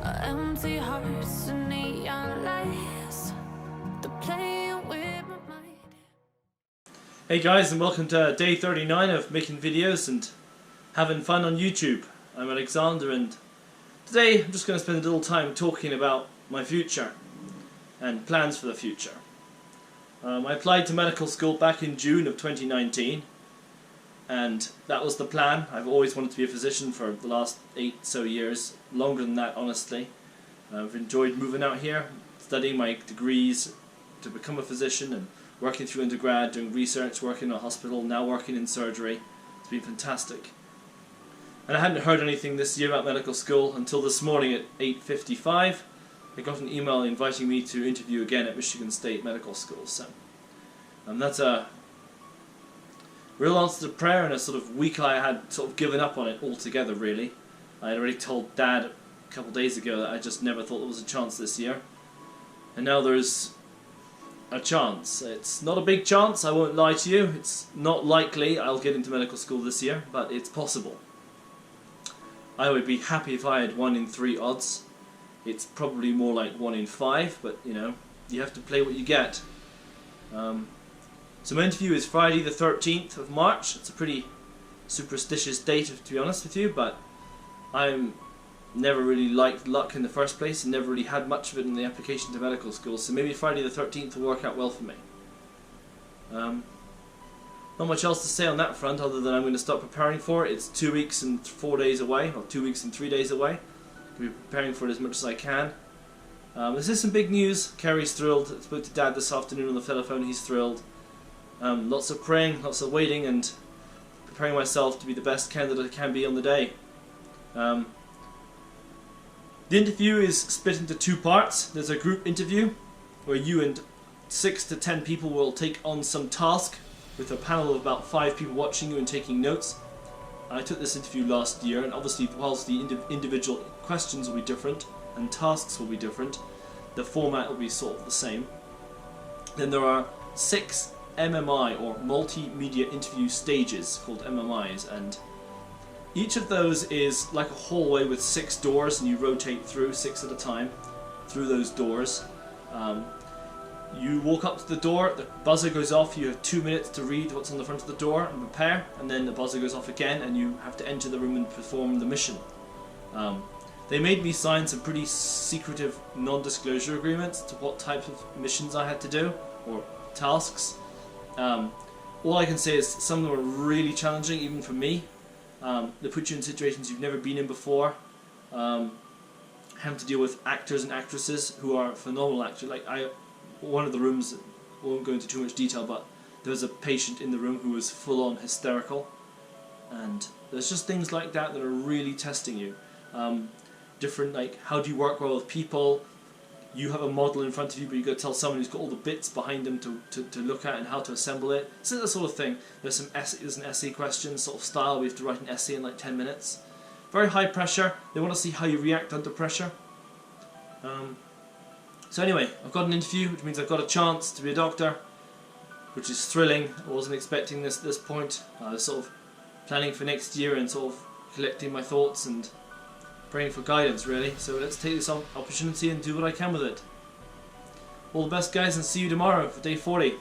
Empty hearts and neon lights. They're playing with my mind. Hey guys, and welcome to day 39 of making videos and having fun on YouTube. I'm Alexander, and today I'm just going to spend a little time talking about my future and plans for the future. I applied to medical school back in June of 2019, and that was the plan. I've always wanted to be a physician for the last 8 so years, longer than that honestly. I've enjoyed moving out here, studying my degrees to become a physician and working through undergrad, doing research, working in a hospital, now working in surgery. It's been fantastic. And I hadn't heard anything this year about medical school until this morning at 8:55. I got an email inviting me to interview again at Michigan State Medical School. So that's a real answer to prayer, and a sort of week I had sort of given up on it altogether really. I had already told Dad a couple of days ago that I just never thought there was a chance this year. And now there's a chance. It's not a big chance, I won't lie to you. It's not likely I'll get into medical school this year, but it's possible. I would be happy if I had 1 in 3 odds. It's probably more like 1 in 5, but you know, you have to play what you get. So my interview is Friday the 13th of March. It's a pretty superstitious date, to be honest with you, but I'm never really liked luck in the first place and never really had much of it in the application to medical school, so maybe Friday the 13th will work out well for me. Not much else to say on that front other than I'm going to start preparing for it. It's 2 weeks and 4 days away, or 2 weeks and 3 days away. I'll be preparing for it as much as I can. This is some big news. Kerry's thrilled. I spoke to Dad this afternoon on the telephone. He's thrilled. Lots of praying, lots of waiting, and preparing myself to be the best candidate I can be on the day. The interview is split into 2 parts. There's a group interview where you and 6 to 10 people will take on some task with a panel of about 5 people watching you and taking notes. I took this interview last year, and obviously whilst the individual questions will be different and tasks will be different, the format will be sort of the same. Then there are 6 MMI, or multimedia interview stages, called MMIs, and each of those is like a hallway with 6 doors, and you rotate through 6 at a time through those doors. You walk up to the door, the buzzer goes off, you have 2 minutes to read what's on the front of the door and prepare, and then the buzzer goes off again and you have to enter the room and perform the mission. They made me sign some pretty secretive non-disclosure agreements to what types of missions I had to do, or tasks. All I can say is some of them are really challenging, even for me. They put you in situations you've never been in before. Having to deal with actors and actresses who are phenomenal actors. One of the rooms, I won't go into too much detail, but there was a patient in the room who was full-on hysterical, and there's just things like that that are really testing you. Different, like, how do you work well with people? You have a model in front of you, but you've got to tell someone who's got all the bits behind them to look at and how to assemble it. So that sort of thing. There's an essay question sort of style. We have to write an essay in like 10 minutes. Very high pressure. They want to see how you react under pressure. So anyway, I've got an interview, which means I've got a chance to be a doctor, which is thrilling. I wasn't expecting this at this point. I was sort of planning for next year and sort of collecting my thoughts and praying for guidance really. So let's take this opportunity and do what I can with it. All the best guys, and see you tomorrow for day 40.